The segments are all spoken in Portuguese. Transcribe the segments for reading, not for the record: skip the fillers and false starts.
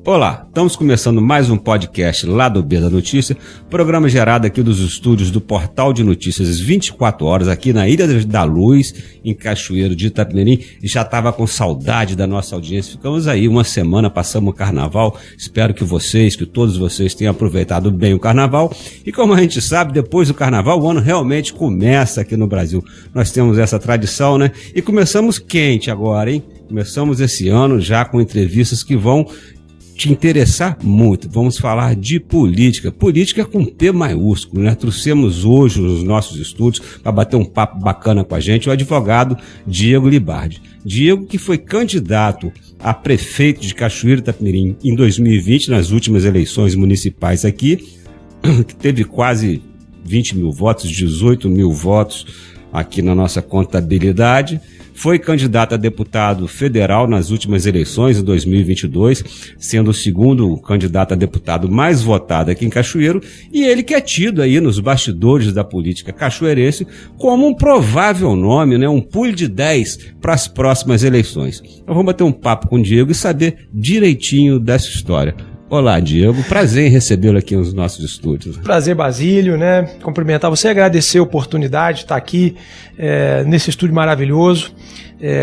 Olá, estamos começando mais um podcast lá do B da Notícia, programa gerado aqui dos estúdios do Portal de Notícias 24 horas, aqui na Ilha da Luz, em Cachoeiro de Itapemirim, e já estava com saudade da nossa audiência. Ficamos aí uma semana, passamos o carnaval, espero que todos vocês tenham aproveitado bem o carnaval, e como a gente sabe, depois do carnaval o ano realmente começa aqui no Brasil. Nós temos essa tradição, né? E começamos quente agora, hein? Começamos esse ano já com entrevistas que vão te interessar muito. Vamos falar de política com P maiúsculo, né? Trouxemos hoje nos nossos estúdios para bater um papo bacana com a gente o advogado Diego Libardi. Diego, que foi candidato a prefeito de Cachoeiro de Itapemirim em 2020, nas últimas eleições municipais aqui, que teve quase 20 mil votos, 18 mil votos aqui na nossa contabilidade. Foi candidato a deputado federal nas últimas eleições, em 2022, sendo o segundo candidato a deputado mais votado aqui em Cachoeiro, e ele que é tido aí nos bastidores da política cachoeirense como um provável nome, né, um pool de 10 para as próximas eleições. Então vamos bater um papo com o Diego e saber direitinho dessa história. Olá, Diego. Prazer em recebê-lo aqui nos nossos estúdios. Prazer, Basílio, né? Cumprimentar você, agradecer a oportunidade de estar aqui nesse estúdio maravilhoso,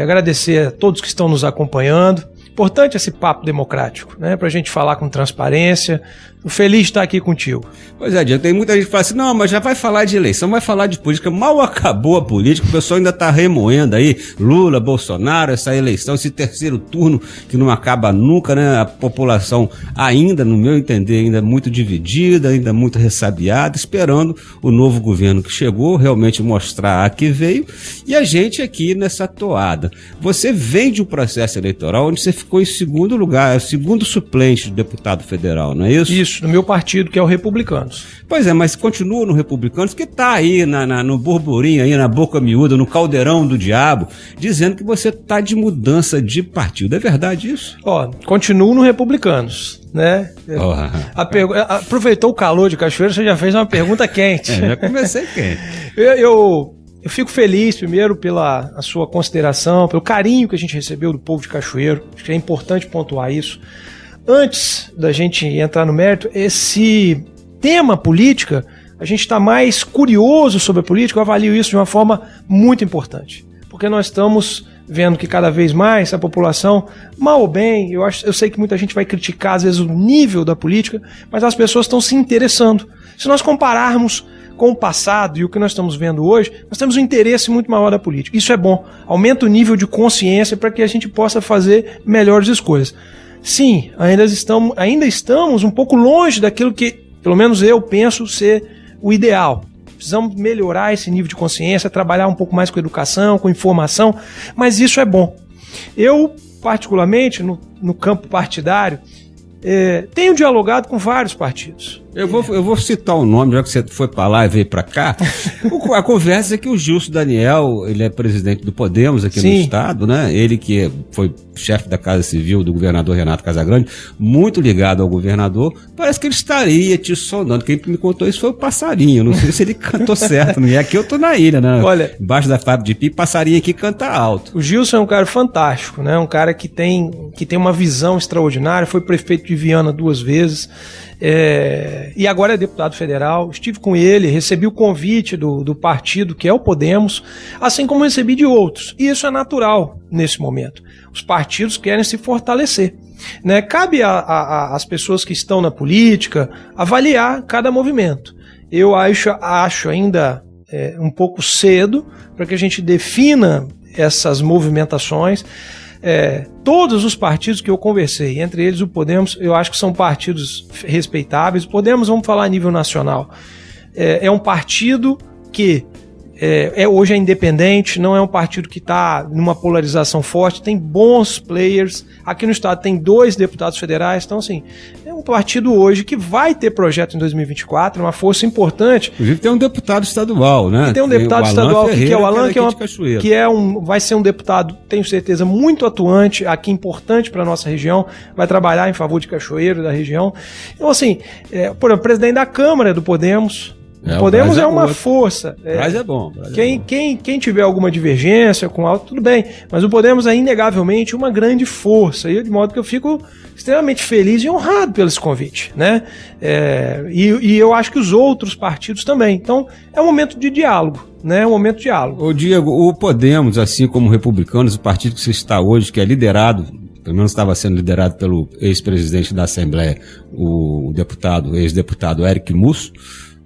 agradecer a todos que estão nos acompanhando. Importante esse papo democrático, né? Pra gente falar com transparência. Feliz de estar aqui contigo. Pois é, Diego, tem muita gente que fala assim, não, mas já vai falar de eleição, vai falar de política. Mal acabou a política, o pessoal ainda está remoendo aí, Lula, Bolsonaro, essa eleição, esse terceiro turno que não acaba nunca, né? A população ainda, no meu entender, ainda muito dividida, ainda muito ressabiada, esperando o novo governo que chegou, realmente mostrar a que veio, e a gente aqui nessa toada. Você vem de um processo eleitoral onde você ficou em segundo lugar, segundo suplente de deputado federal, não é isso? Isso, no meu partido, que é o Republicanos. Pois é, mas continua no Republicanos, que está aí no burburinho, aí na boca miúda, no caldeirão do diabo, dizendo que você está de mudança de partido. É verdade isso? Continuo no Republicanos, né? Aproveitou o calor de Cachoeiro, você já fez uma pergunta quente. Já comecei quente. Eu fico feliz, primeiro, pela a sua consideração, pelo carinho que a gente recebeu do povo de Cachoeiro. Acho que é importante pontuar isso. Antes da gente entrar no mérito, esse tema política, a gente está mais curioso sobre a política, eu avalio isso de uma forma muito importante. Porque nós estamos vendo que cada vez mais a população, mal ou bem, eu sei que muita gente vai criticar às vezes o nível da política, mas as pessoas estão se interessando. Se nós compararmos com o passado e o que nós estamos vendo hoje, nós temos um interesse muito maior da política. Isso é bom, aumenta o nível de consciência para que a gente possa fazer melhores escolhas. Sim, ainda estamos um pouco longe daquilo que, pelo menos eu penso ser o ideal. Precisamos melhorar esse nível de consciência, trabalhar um pouco mais com educação, com informação, mas isso é bom. Eu, particularmente, no campo partidário, tenho dialogado com vários partidos. Eu vou citar o nome, já que você foi para lá e veio para cá. A conversa é que o Gilson Daniel, ele é presidente do Podemos aqui no estado, né? Ele que foi chefe da Casa Civil do governador Renato Casagrande, muito ligado ao governador, parece que ele estaria te sondando. Quem me contou isso foi o Passarinho, não sei se ele cantou certo, e aqui eu tô na ilha, né? Olha, embaixo da fábrica de pi, Passarinho aqui canta alto. O Gilson é um cara fantástico, né? Um cara que tem uma visão extraordinária, foi prefeito de Viana 2 vezes, e agora é deputado federal. Estive com ele, recebi o convite do partido que é o Podemos, assim como recebi de outros, e isso é natural nesse momento. Os partidos querem se fortalecer, né? Cabe às pessoas que estão na política avaliar cada movimento. Eu acho ainda um pouco cedo para que a gente defina essas movimentações. Todos os partidos que eu conversei, entre eles o Podemos, eu acho que são partidos respeitáveis. O Podemos, vamos falar a nível nacional, é um partido que hoje é independente, não é um partido que está numa polarização forte, tem bons players. Aqui no estado tem 2 deputados federais, então assim, é um partido hoje que vai ter projeto em 2024, uma força importante. Inclusive tem um deputado estadual, né? E tem um deputado estadual que é o Alan, vai ser um deputado, tenho certeza, muito atuante, aqui importante para a nossa região, vai trabalhar em favor de Cachoeiro, da região. Então assim, por exemplo, o presidente da Câmara do Podemos, O Podemos é uma força. Braz é bom. Quem tiver alguma divergência com algo, tudo bem. Mas o Podemos é inegavelmente uma grande força. E de modo que eu fico extremamente feliz e honrado pelo esse convite, né? E eu acho que os outros partidos também. Então, é um momento de diálogo, né? É um momento de diálogo. Ô Diego, o Podemos, assim como o Republicanos, o partido que você está hoje, que é liderado, pelo menos estava sendo liderado pelo ex-presidente da Assembleia, o ex-deputado Eric Musso,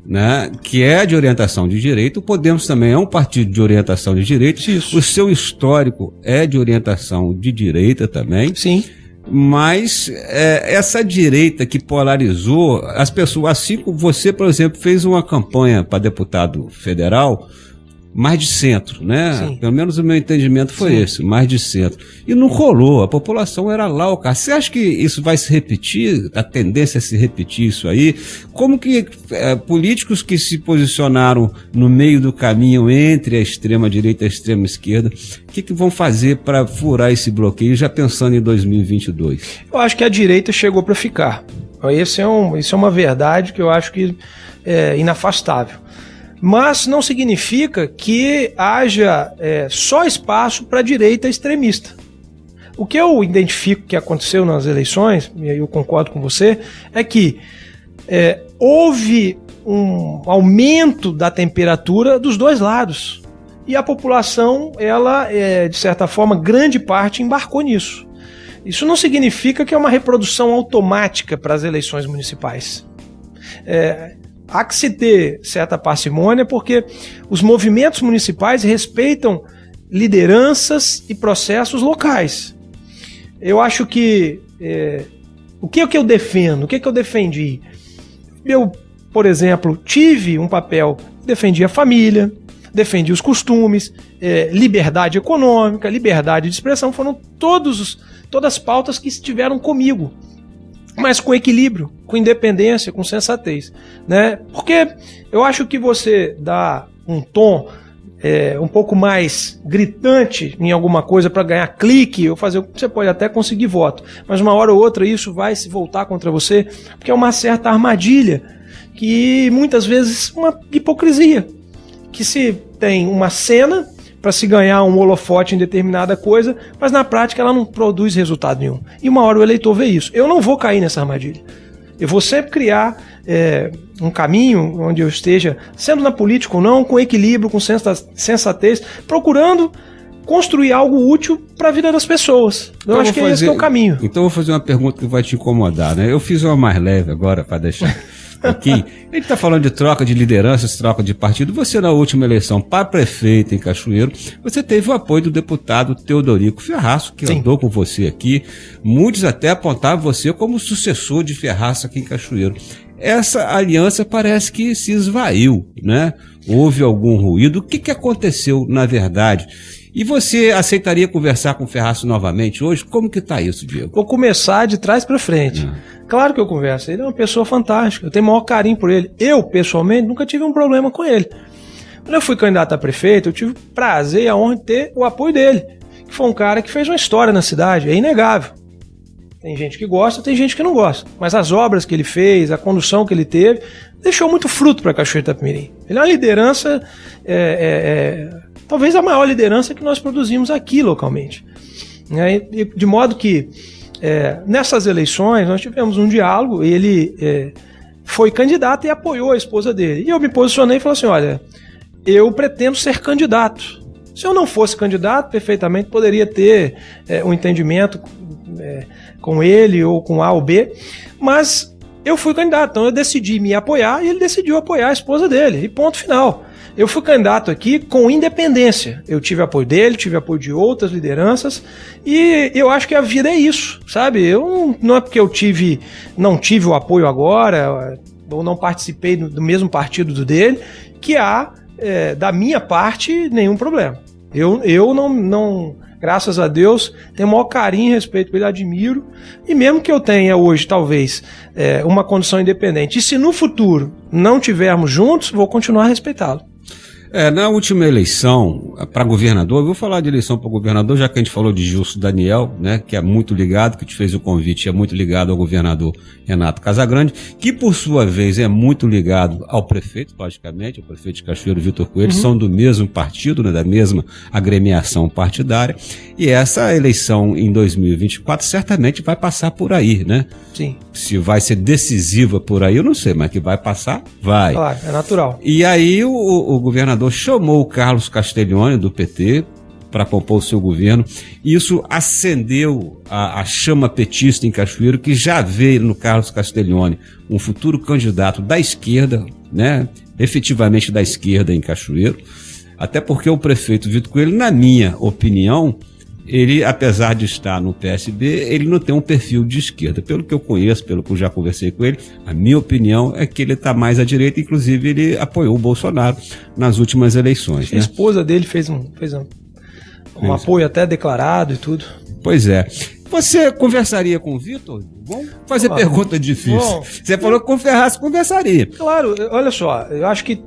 né, que é de orientação de direita. O Podemos também é um partido de orientação de direita. Isso. O seu histórico é de orientação de direita também. Sim. Mas essa direita que polarizou as pessoas, assim como você, por exemplo, fez uma campanha para deputado federal mais de centro, né? Sim. Pelo menos o meu entendimento foi esse, mais de centro. E não rolou, a população era louca. Você acha que isso vai se repetir? A tendência é se repetir isso aí? Como que políticos que se posicionaram no meio do caminho entre a extrema-direita e a extrema-esquerda, o que vão fazer para furar esse bloqueio, já pensando em 2022? Eu acho que a direita chegou para ficar. Isso é uma verdade que eu acho que é inafastável. Mas não significa que haja só espaço para a direita extremista. O que eu identifico que aconteceu nas eleições, e aí eu concordo com você, é que houve um aumento da temperatura dos dois lados. E a população, ela, de certa forma, grande parte embarcou nisso. Isso não significa que é uma reprodução automática para as eleições municipais. Há que se ter certa parcimônia, porque os movimentos municipais respeitam lideranças e processos locais. Eu acho que o que é que eu defendo? O que é que eu defendi? Eu, por exemplo, tive um papel, defendi a família, defendi os costumes, liberdade econômica, liberdade de expressão, foram todas as pautas que estiveram comigo, mas com equilíbrio, com independência, com sensatez, né? Porque eu acho que você dá um tom um pouco mais gritante em alguma coisa para ganhar clique ou fazer, você pode até conseguir voto, mas uma hora ou outra isso vai se voltar contra você, porque é uma certa armadilha, que muitas vezes uma hipocrisia, que se tem uma cena para se ganhar um holofote em determinada coisa, mas na prática ela não produz resultado nenhum. E uma hora o eleitor vê isso. Eu não vou cair nessa armadilha. Eu vou sempre criar um caminho onde eu esteja, sendo na política ou não, com equilíbrio, com sensatez, procurando construir algo útil para a vida das pessoas. Então, eu acho que esse é o caminho. Então eu vou fazer uma pergunta que vai te incomodar, né? Eu fiz uma mais leve agora para deixar aqui. A gente está falando de troca de lideranças, troca de partido. Você, na última eleição para prefeito em Cachoeiro, você teve o apoio do deputado Teodorico Ferraço, que andou com você aqui. Muitos até apontavam você como sucessor de Ferraço aqui em Cachoeiro. Essa aliança parece que se esvaiu, né? Houve algum ruído. O que aconteceu, na verdade? E você aceitaria conversar com o Ferraço novamente hoje? Como que está isso, Diego? Vou começar de trás para frente. Claro que eu converso. Ele é uma pessoa fantástica. Eu tenho o maior carinho por ele. Eu, pessoalmente, nunca tive um problema com ele. Quando eu fui candidato a prefeito, eu tive o prazer e a honra de ter o apoio dele. Que foi um cara que fez uma história na cidade. É inegável. Tem gente que gosta, tem gente que não gosta. Mas as obras que ele fez, a condução que ele teve, deixou muito fruto para Cachoeiro de Itapemirim. Ele é uma liderança, talvez a maior liderança que nós produzimos aqui localmente. De modo que, nessas eleições, nós tivemos um diálogo, ele foi candidato e apoiou a esposa dele. E eu me posicionei e falei assim, olha, eu pretendo ser candidato. Se eu não fosse candidato, perfeitamente poderia ter um entendimento com ele ou com A ou B, mas eu fui candidato, então eu decidi me apoiar e ele decidiu apoiar a esposa dele, e ponto final. Eu fui candidato aqui com independência, eu tive apoio dele, tive apoio de outras lideranças, e eu acho que a vida é isso, sabe? Não é porque eu não tive o apoio agora, ou não participei do mesmo partido do dele, que há, da minha parte, nenhum problema. Eu não, graças a Deus, tenho o maior carinho e respeito por ele, admiro, e mesmo que eu tenha hoje, talvez, uma condição independente, e se no futuro não tivermos juntos, vou continuar a respeitá-lo. Na última eleição para governador, eu vou falar de eleição para governador, já que a gente falou de Gilson Daniel, né, que é muito ligado, que te fez o convite, é muito ligado ao governador Renato Casagrande, que por sua vez é muito ligado ao prefeito, logicamente, o prefeito de Cachoeiro, Vitor Coelho, são do mesmo partido, né, da mesma agremiação partidária, e essa eleição em 2024 certamente vai passar por aí, né? Sim. Se vai ser decisiva por aí, eu não sei, mas que vai passar, vai. Claro, é natural. E aí o governador chamou o Carlos Castiglione, do PT, para compor o seu governo. Isso acendeu a chama petista em Cachoeiro, que já vê no Carlos Castiglione um futuro candidato da esquerda, né, efetivamente da esquerda em Cachoeiro, até porque o prefeito Vitor Coelho, na minha opinião, ele, apesar de estar no PSB, ele não tem um perfil de esquerda. Pelo que eu conheço, pelo que eu já conversei com ele, a minha opinião é que ele está mais à direita, inclusive ele apoiou o Bolsonaro nas últimas eleições. A esposa dele fez um apoio até declarado e tudo. Pois é. Você conversaria com o Vitor? Vamos fazer pergunta difícil. Você falou que com o Ferraz conversaria. Claro, olha só, eu acho que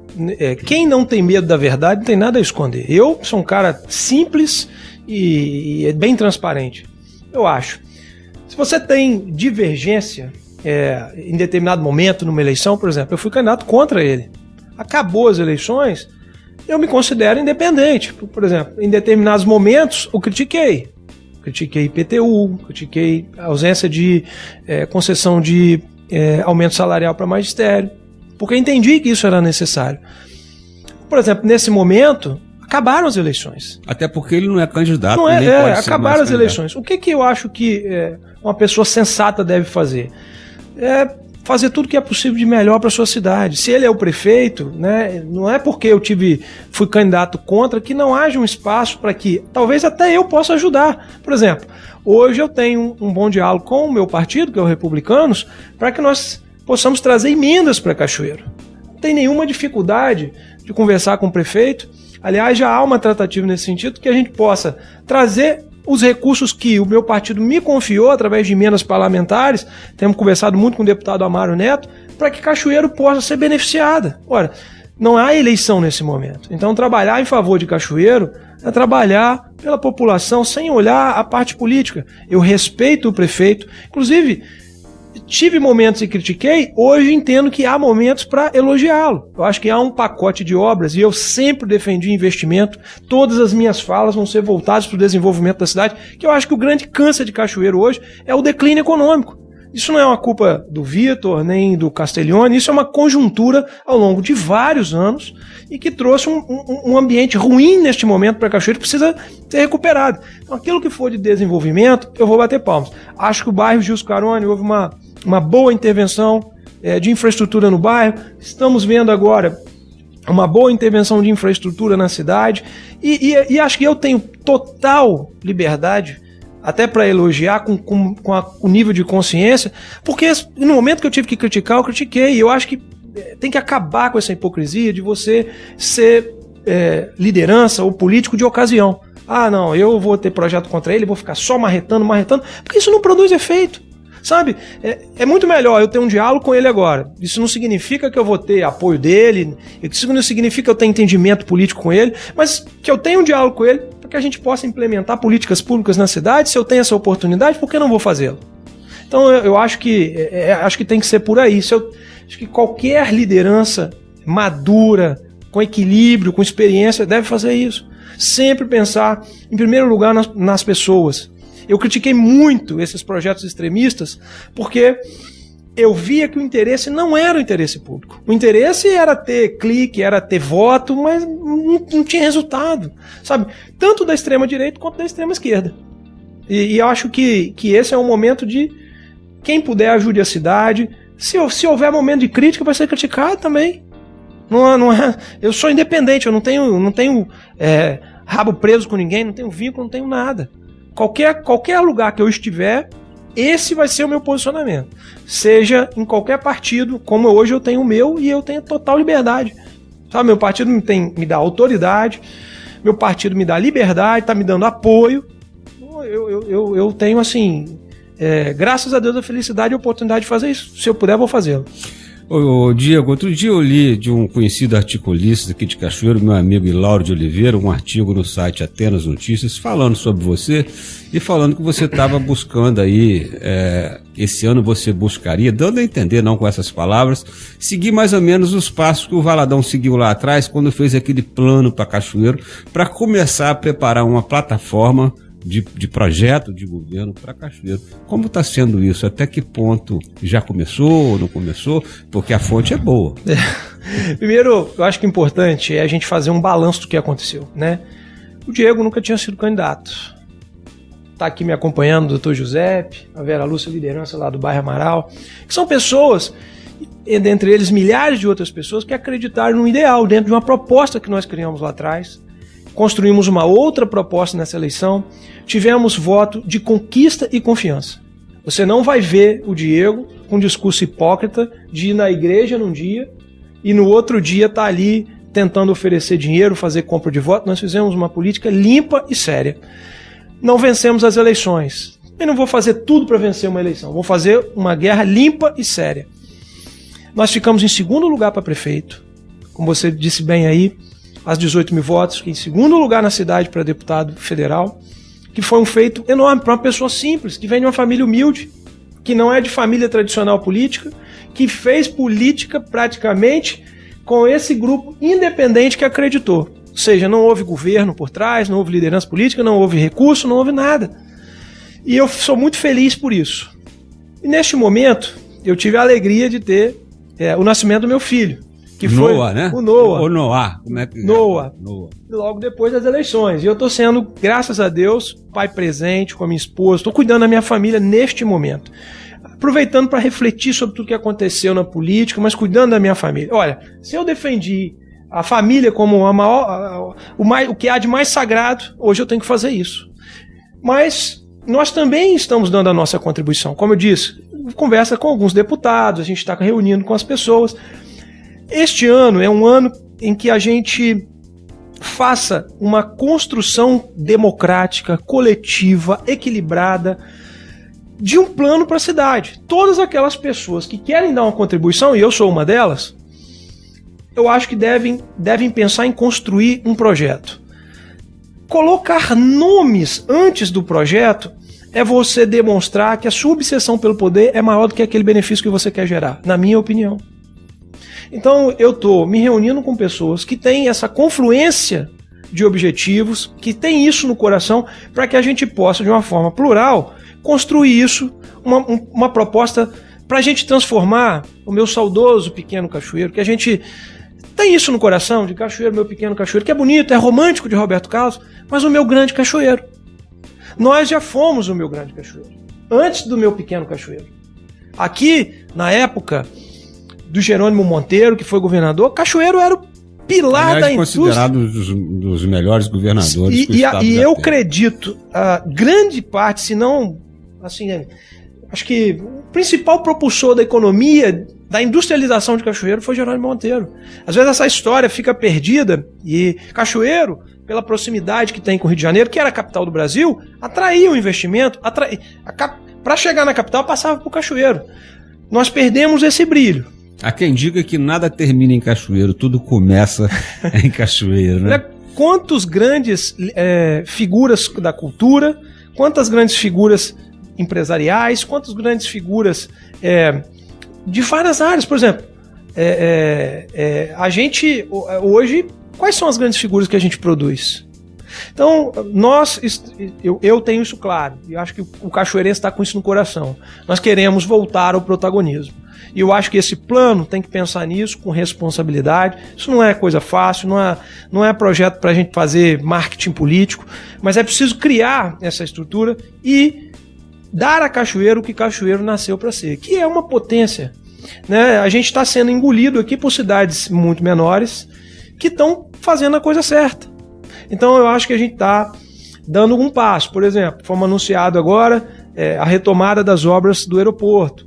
quem não tem medo da verdade não tem nada a esconder. Eu sou um cara simples e é bem transparente, eu acho. Se você tem divergência em determinado momento numa eleição, por exemplo, eu fui candidato contra ele. Acabou as eleições, eu me considero independente. Por exemplo, em determinados momentos, eu critiquei IPTU, critiquei a ausência de concessão de aumento salarial para magistério, porque entendi que isso era necessário. Por exemplo, nesse momento, acabaram as eleições. Até porque ele não é candidato. Acabaram as eleições. O que eu acho que uma pessoa sensata deve fazer? Fazer tudo que é possível de melhor para a sua cidade. Se ele é o prefeito, né, não é porque eu fui candidato contra que não haja um espaço para que talvez até eu possa ajudar. Por exemplo, hoje eu tenho um bom diálogo com o meu partido, que é o Republicanos, para que nós possamos trazer emendas para Cachoeiro. Não tem nenhuma dificuldade de conversar com o prefeito. Aliás, já há uma tratativa nesse sentido, que a gente possa trazer os recursos que o meu partido me confiou através de emendas parlamentares. Temos conversado muito com o deputado Amaro Neto, para que Cachoeiro possa ser beneficiada. Ora, não há eleição nesse momento. Então, trabalhar em favor de Cachoeiro é trabalhar pela população sem olhar a parte política. Eu respeito o prefeito, inclusive tive momentos e critiquei, hoje entendo que há momentos para elogiá-lo. Eu acho que há um pacote de obras e eu sempre defendi investimento. Todas as minhas falas vão ser voltadas para o desenvolvimento da cidade, que eu acho que o grande câncer de Cachoeiro hoje é o declínio econômico. Isso não é uma culpa do Vitor, nem do Castiglione, isso é uma conjuntura ao longo de vários anos e que trouxe um ambiente ruim neste momento para Cachoeiro, que precisa ser recuperado. Então, aquilo que for de desenvolvimento, eu vou bater palmas. Acho que o bairro Gilson Carone houve uma boa intervenção de infraestrutura no bairro. Estamos vendo agora uma boa intervenção de infraestrutura na cidade e acho que eu tenho total liberdade até para elogiar com o nível de consciência, porque no momento que eu tive que criticar, eu critiquei. E eu acho que tem que acabar com essa hipocrisia de você ser liderança ou político de ocasião. Ah, não, eu vou ter projeto contra ele, vou ficar só marretando, porque isso não produz efeito. Sabe, é muito melhor eu ter um diálogo com ele agora. Isso não significa que eu vou ter apoio dele, isso não significa que eu tenha entendimento político com ele, mas que eu tenha um diálogo com ele para que a gente possa implementar políticas públicas na cidade. Se eu tenho essa oportunidade, por que não vou fazê-lo? Então eu acho que tem que ser por aí. Acho que qualquer liderança madura, com equilíbrio, com experiência, deve fazer isso. Sempre pensar, em primeiro lugar, nas pessoas. Eu critiquei muito esses projetos extremistas porque eu via que o interesse não era o interesse público. O interesse era ter clique, era ter voto, mas não tinha resultado, sabe? Tanto da extrema-direita quanto da extrema-esquerda. E eu acho que esse é um momento de quem puder ajude a cidade. Se houver momento de crítica, vai ser criticado também. Não é, eu sou independente, eu não tenho rabo preso com ninguém, não tenho vínculo, não tenho nada. Qualquer lugar que eu estiver, esse vai ser o meu posicionamento. Seja em qualquer partido, como hoje eu tenho o meu e eu tenho total liberdade. Sabe, meu partido me dá autoridade, meu partido me dá liberdade, está me dando apoio. Eu tenho, assim, graças a Deus, a felicidade e a oportunidade de fazer isso. Se eu puder, vou fazê-lo. Ô, Diego, outro dia eu li de um conhecido articulista aqui de Cachoeiro, meu amigo Hilário de Oliveira, um artigo no site Atenas Notícias, falando sobre você e falando que você estava buscando aí, esse ano você buscaria, dando a entender, não com essas palavras, seguir mais ou menos os passos que o Valadão seguiu lá atrás, quando fez aquele plano para Cachoeiro, para começar a preparar uma plataforma de projeto de governo para Cachoeiro. Como está sendo isso? Até que ponto já começou ou não começou? Porque a fonte é boa. Primeiro, eu acho que o importante é a gente fazer um balanço do que aconteceu, né? O Diego nunca tinha sido candidato. Está aqui me acompanhando o doutor Giuseppe, a Vera Lúcia, liderança lá do bairro Amaral, que são pessoas, e dentre eles milhares de outras pessoas, que acreditaram no ideal, dentro de uma proposta que nós criamos lá atrás. Construímos uma outra proposta nessa eleição, tivemos voto de conquista e confiança. Você não vai ver o Diego com um discurso hipócrita de ir na igreja num dia e no outro dia tá ali tentando oferecer dinheiro, fazer compra de voto. Nós fizemos uma política limpa e séria. Não vencemos as eleições. Eu não vou fazer tudo para vencer uma eleição, vou fazer uma guerra limpa e séria. Nós ficamos em segundo lugar para prefeito, como você disse bem aí, às 18 mil votos, que em segundo lugar na cidade para deputado federal, que foi um feito enorme para uma pessoa simples, que vem de uma família humilde, que não é de família tradicional política, que fez política praticamente com esse grupo independente que acreditou. Ou seja, não houve governo por trás, não houve liderança política, não houve recurso, não houve nada. E eu sou muito feliz por isso. E neste momento, eu tive a alegria de ter o nascimento do meu filho, que foi Noah, né? O Noah. Ou Noah. Como é que Noah. Logo depois das eleições. E eu estou sendo, graças a Deus, pai presente com a minha esposa. Estou cuidando da minha família neste momento. Aproveitando para refletir sobre tudo que aconteceu na política, mas cuidando da minha família. Olha, se eu defendi a família como a maior, o que há de mais sagrado, hoje eu tenho que fazer isso. Mas nós também estamos dando a nossa contribuição. Como eu disse, conversa com alguns deputados, a gente está reunindo com as pessoas. Este ano é um ano em que a gente faça uma construção democrática, coletiva, equilibrada, de um plano para a cidade. Todas aquelas pessoas que querem dar uma contribuição, e eu sou uma delas, eu acho que devem pensar em construir um projeto. Colocar nomes antes do projeto é você demonstrar que a sua obsessão pelo poder é maior do que aquele benefício que você quer gerar, na minha opinião. Então eu estou me reunindo com pessoas que têm essa confluência de objetivos, que têm isso no coração, para que a gente possa, de uma forma plural, construir isso, uma proposta para a gente transformar o meu saudoso pequeno Cachoeiro, que a gente tem isso no coração, de Cachoeiro, meu pequeno Cachoeiro, que é bonito, é romântico, de Roberto Carlos, mas o meu grande Cachoeiro. Nós já fomos o meu grande Cachoeiro, antes do meu pequeno Cachoeiro. Aqui, na época do Jerônimo Monteiro, que foi governador, Cachoeiro era o pilar da indústria. Considerado um dos melhores governadores do estado. E eu acredito, a grande parte, se não, assim, acho que o principal propulsor da economia, da industrialização de Cachoeiro foi Jerônimo Monteiro. Às vezes essa história fica perdida e Cachoeiro, pela proximidade que tem com o Rio de Janeiro, que era a capital do Brasil, atraía o investimento, para chegar na capital passava por Cachoeiro. Nós perdemos esse brilho. Há quem diga que nada termina em Cachoeiro, tudo começa em Cachoeiro, né? Quantas grandes figuras da cultura, quantas grandes figuras empresariais, quantas grandes figuras de várias áreas. Por exemplo, a gente hoje, quais são as grandes figuras que a gente produz? Então, eu tenho isso claro, e acho que o cachoeirense está com isso no coração. Nós queremos voltar ao protagonismo. E eu acho que esse plano tem que pensar nisso com responsabilidade. Isso não é coisa fácil, não é projeto para a gente fazer marketing político, mas é preciso criar essa estrutura e dar a Cachoeiro o que Cachoeiro nasceu para ser, que é uma potência. Né? A gente está sendo engolido aqui por cidades muito menores que estão fazendo a coisa certa. Então eu acho que a gente está dando um passo. Por exemplo, fomos anunciado agora a retomada das obras do aeroporto.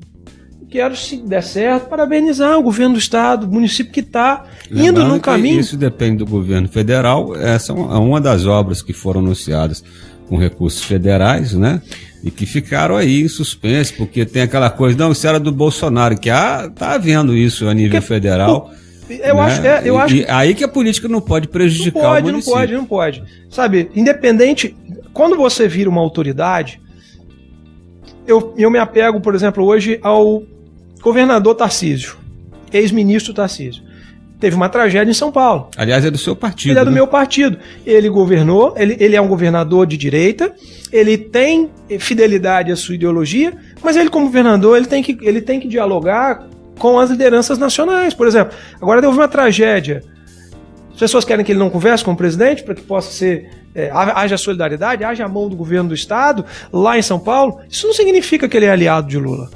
quero, se der certo, parabenizar o governo do estado, o município que está indo num caminho... Isso depende do governo federal. Essa é uma das obras que foram anunciadas com recursos federais, né? E que ficaram aí em suspense, porque tem aquela coisa, não, isso era do Bolsonaro, que tá havendo isso a nível federal. Eu acho que aí que a política não pode prejudicar o município. Não pode. Sabe, independente, quando você vira uma autoridade, eu me apego, por exemplo, hoje ao governador Tarcísio, ex-ministro Tarcísio. Teve uma tragédia em São Paulo. Aliás, é do seu partido. Ele é do meu partido. Ele governou, ele é um governador de direita, ele tem fidelidade à sua ideologia, mas ele, como governador, ele tem que dialogar com as lideranças nacionais. Por exemplo, agora houve uma tragédia. As pessoas querem que ele não converse com o presidente para que possa ser... haja solidariedade, haja a mão do governo do estado lá em São Paulo. Isso não significa que ele é aliado de Lula.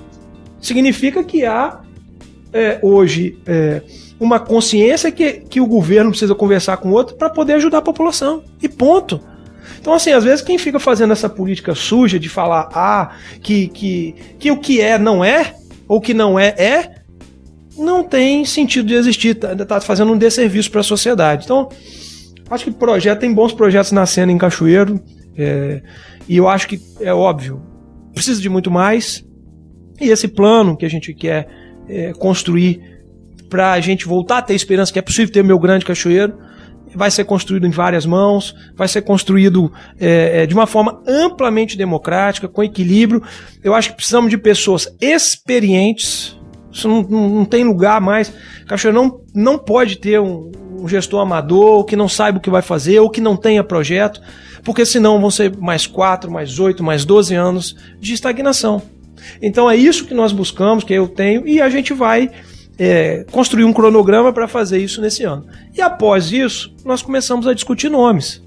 Significa que há hoje uma consciência que o governo precisa conversar com o outro para poder ajudar a população. E ponto. Então, assim, às vezes quem fica fazendo essa política suja de falar que o que é não é, ou que não é, não tem sentido de existir. Está fazendo um desserviço para a sociedade. Então, acho que tem bons projetos nascendo em Cachoeiro, e eu acho que é óbvio, precisa de muito mais, e esse plano que a gente quer construir para a gente voltar a ter esperança que é possível ter meu grande Cachoeiro, vai ser construído em várias mãos, vai ser construído de uma forma amplamente democrática, com equilíbrio. Eu acho que precisamos de pessoas experientes. Isso não tem lugar mais. Cachoeiro não pode ter um gestor amador, que não saiba o que vai fazer, ou que não tenha projeto, porque senão vão ser mais 4, mais 8, mais 12 anos de estagnação. Então é isso que nós buscamos, que eu tenho, e a gente vai construir um cronograma para fazer isso nesse ano. E após isso, nós começamos a discutir nomes.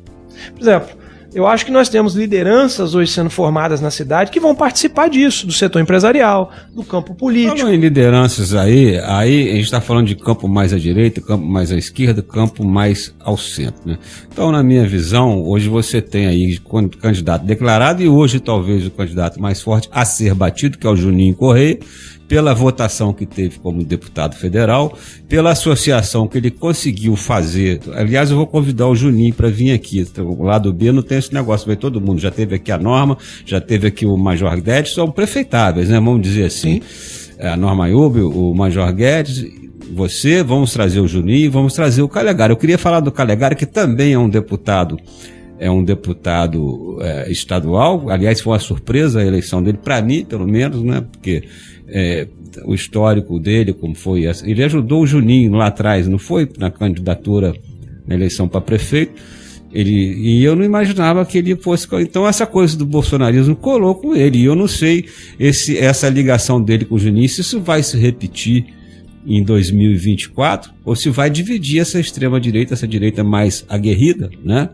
Por exemplo, eu acho que nós temos lideranças hoje sendo formadas na cidade que vão participar disso, do setor empresarial, do campo político. Falando em lideranças aí a gente está falando de campo mais à direita, campo mais à esquerda, campo mais ao centro, né? Então, na minha visão, hoje você tem aí candidato declarado e hoje talvez o candidato mais forte a ser batido, que é o Juninho Correia, pela votação que teve como deputado federal, pela associação que ele conseguiu fazer. Aliás, eu vou convidar o Juninho para vir aqui. O lado B não tem esse negócio, vai todo mundo. Já teve aqui a Norma, já teve aqui o Major Guedes, são prefeitáveis, né? Vamos dizer assim. A Norma Iube, o Major Guedes, vamos trazer o Juninho, vamos trazer o Calegari. Eu queria falar do Calegari, que também é um deputado estadual. Aliás, foi uma surpresa a eleição dele, para mim, pelo menos, né? Porque o histórico dele, como foi, ele ajudou o Juninho lá atrás, não foi na candidatura na eleição para prefeito, e eu não imaginava que ele fosse. Então essa coisa do bolsonarismo colou com ele, e eu não sei essa ligação dele com o Juninho, se isso vai se repetir em 2024, ou se vai dividir essa extrema-direita, essa direita mais aguerrida, né?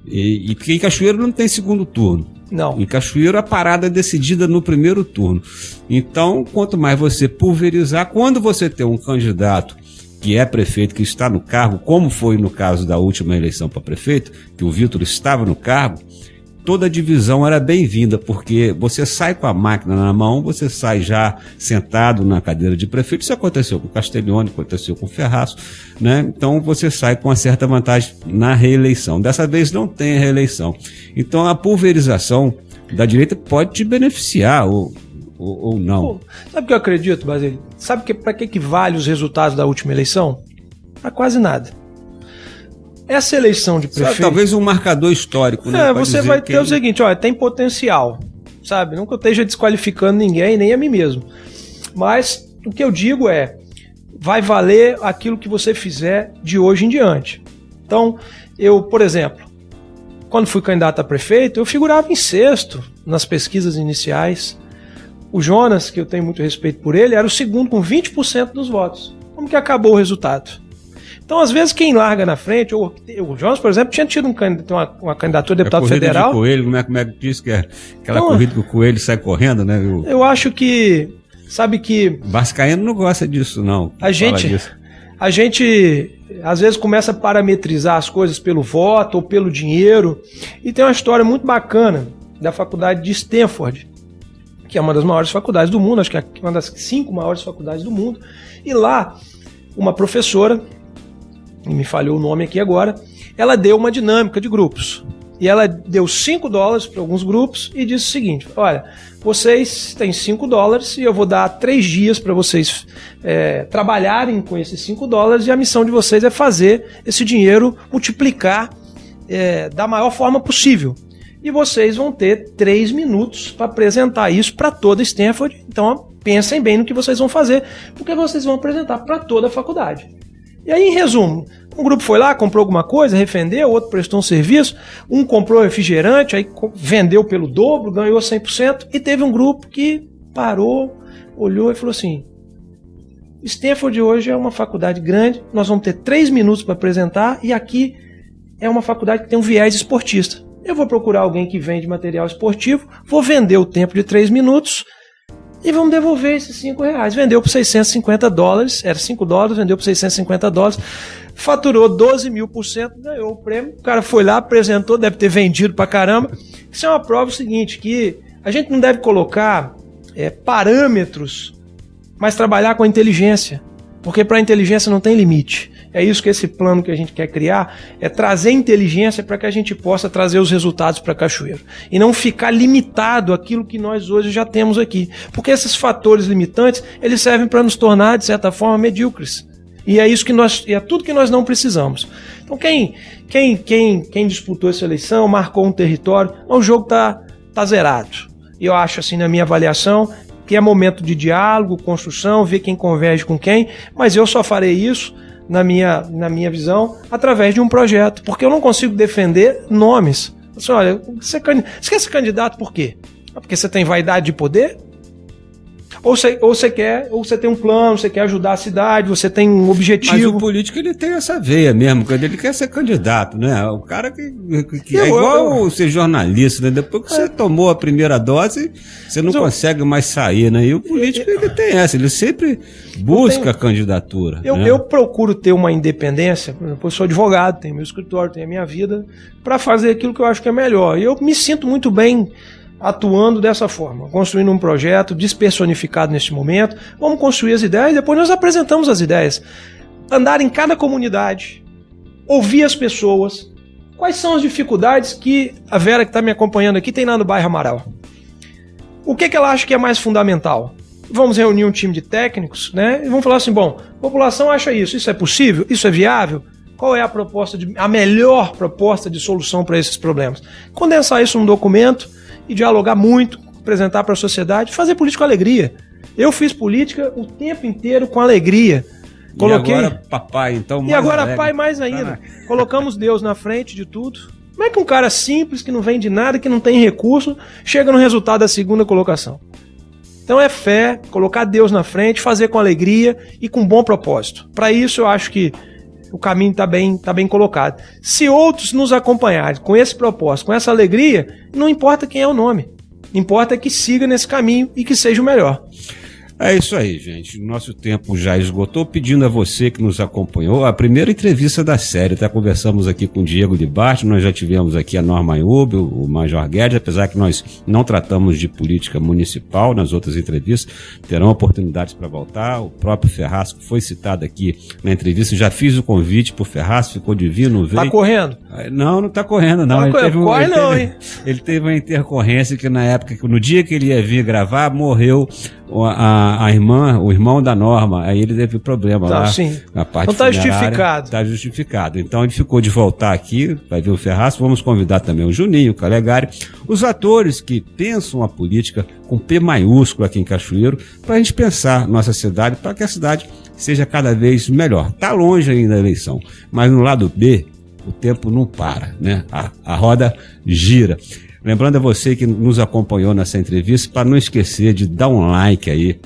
E porque em Cachoeiro não tem segundo turno. Não. Em Cachoeiro a parada é decidida no primeiro turno. Então, quanto mais você pulverizar, quando você tem um candidato que é prefeito, que está no cargo, como foi no caso da última eleição para prefeito, que o Vitor estava no cargo, toda a divisão era bem-vinda, porque você sai com a máquina na mão, você sai já sentado na cadeira de prefeito. Isso aconteceu com Castiglione, aconteceu com Ferraço, né? Então você sai com uma certa vantagem na reeleição. Dessa vez não tem a reeleição. Então a pulverização da direita pode te beneficiar ou não. Sabe o que eu acredito, Basílio? Sabe para que vale os resultados da última eleição? Para quase nada. Essa eleição de prefeito... Talvez um marcador histórico, né? Você vai ter o seguinte, olha, tem potencial, sabe? Não que eu esteja desqualificando ninguém, nem a mim mesmo. Mas o que eu digo vai valer aquilo que você fizer de hoje em diante. Então, eu, por exemplo, quando fui candidato a prefeito, eu figurava em sexto nas pesquisas iniciais. O Jonas, que eu tenho muito respeito por ele, era o segundo com 20% dos votos. Como que acabou o resultado? Então, às vezes, quem larga na frente, o Jonas, por exemplo, tinha tido uma candidatura a deputado federal. De coelho, como é que diz que é aquela corrida que o coelho sai correndo, né? Eu acho que, sabe que... Vascaíno não gosta disso, não. A gente, às vezes, começa a parametrizar as coisas pelo voto ou pelo dinheiro. E tem uma história muito bacana da faculdade de Stanford, que é uma das maiores faculdades do mundo, acho que é uma das 5 maiores faculdades do mundo, e lá uma professora, me falhou o nome aqui agora, ela deu uma dinâmica de grupos. E ela deu $5 para alguns grupos e disse o seguinte: olha, vocês têm $5 e eu vou dar 3 dias para vocês trabalharem com esses $5 e a missão de vocês é fazer esse dinheiro multiplicar da maior forma possível. E vocês vão ter 3 minutos para apresentar isso para toda Stanford. Então pensem bem no que vocês vão fazer, porque vocês vão apresentar para toda a faculdade. E aí, em resumo, um grupo foi lá, comprou alguma coisa, revendeu, outro prestou um serviço, um comprou refrigerante, aí vendeu pelo dobro, ganhou 100%, e teve um grupo que parou, olhou e falou assim: Stanford hoje é uma faculdade grande, nós vamos ter 3 minutos para apresentar, e aqui é uma faculdade que tem um viés esportista. Eu vou procurar alguém que vende material esportivo, vou vender o tempo de 3 minutos, e vamos devolver esses R$5. Vendeu por $650, era $5, vendeu por $650, faturou 12.000%, ganhou o prêmio. O cara foi lá, apresentou, deve ter vendido pra caramba. Isso é uma prova seguinte, que a gente não deve colocar parâmetros, mas trabalhar com a inteligência, porque para a inteligência não tem limite. É isso que esse plano que a gente quer criar, é trazer inteligência para que a gente possa trazer os resultados para Cachoeiro. E não ficar limitado àquilo que nós hoje já temos aqui. Porque esses fatores limitantes, eles servem para nos tornar, de certa forma, medíocres. E é isso que é tudo que nós não precisamos. Então quem disputou essa eleição, marcou um território, o jogo tá zerado. E eu acho, assim, na minha avaliação, que é momento de diálogo, construção, ver quem converge com quem, mas eu só farei isso, na minha visão, através de um projeto, porque eu não consigo defender nomes. Assim, olha, você quer ser candidato por quê? Porque você tem vaidade de poder? Ou você tem um plano, você quer ajudar a cidade, você tem um objetivo. Mas o político, ele tem essa veia mesmo, quando ele quer ser candidato, né? O cara que é igual ser jornalista, né? Depois que você tomou a primeira dose, você não consegue mais sair, né? E o político, ele tem essa, ele sempre busca a candidatura. Eu procuro ter uma independência, eu sou advogado, tenho meu escritório, tenho a minha vida, para fazer aquilo que eu acho que é melhor. E eu me sinto muito bem atuando dessa forma, construindo um projeto despersonificado neste momento. Vamos construir as ideias e depois nós apresentamos as ideias. Andar em cada comunidade, ouvir as pessoas. Quais são as dificuldades que a Vera, que está me acompanhando aqui, tem lá no bairro Amaral? O que ela acha que é mais fundamental? Vamos reunir um time de técnicos, né? E vamos falar assim: bom, a população acha isso é possível? Isso é viável? Qual é a melhor proposta de solução para esses problemas? Condensar isso num documento e dialogar muito, apresentar para a sociedade, fazer política com alegria. Eu fiz política o tempo inteiro com alegria. Coloquei... E agora papai, então mais E agora alegre. Pai mais ainda. Colocamos Deus na frente de tudo. Como é que um cara simples, que não vem de nada, que não tem recurso, chega no resultado da segunda colocação? Então é fé, colocar Deus na frente, fazer com alegria e com bom propósito. Para isso eu acho que o caminho está bem colocado. Se outros nos acompanharem com esse propósito, com essa alegria, não importa quem é o nome. Importa que siga nesse caminho e que seja o melhor. É isso aí, gente. Nosso tempo já esgotou. Pedindo a você que nos acompanhou a primeira entrevista da série. Conversamos aqui com o Diego de Bart, nós já tivemos aqui a Norma Iube, o Major Guedes, apesar que nós não tratamos de política municipal nas outras entrevistas. Terão oportunidades para voltar. O próprio Ferraz, que foi citado aqui na entrevista, já fiz o convite para o Ferraz, ficou divino. Tá correndo? Não tá correndo, não. Ele teve uma intercorrência que na época, no dia que ele ia vir gravar, morreu o irmão da Norma, aí ele teve problema lá. Sim. Na parte então tá justificado. Tá justificado. Então ele ficou de voltar aqui, vai ver o Ferraz. Vamos convidar também o Juninho, o Calegari, os atores que pensam a política com P maiúsculo aqui em Cachoeiro, para a gente pensar nossa cidade, para que a cidade seja cada vez melhor. Tá longe ainda a eleição, mas no lado B, o tempo não para, né? A roda gira. Lembrando a você que nos acompanhou nessa entrevista, para não esquecer de dar um like aí,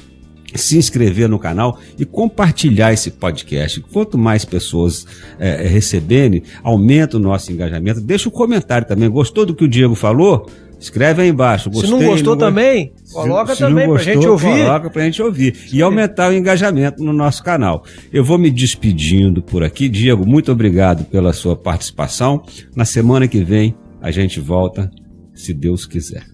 se inscrever no canal e compartilhar esse podcast. Quanto mais pessoas receberem, aumenta o nosso engajamento. Deixa um comentário também. Gostou do que o Diego falou? Escreve aí embaixo. Gostei, se não gostou também, coloca também pra gente ouvir. Coloca pra gente ouvir. E aumentar o engajamento no nosso canal. Eu vou me despedindo por aqui. Diego, muito obrigado pela sua participação. Na semana que vem a gente volta, se Deus quiser.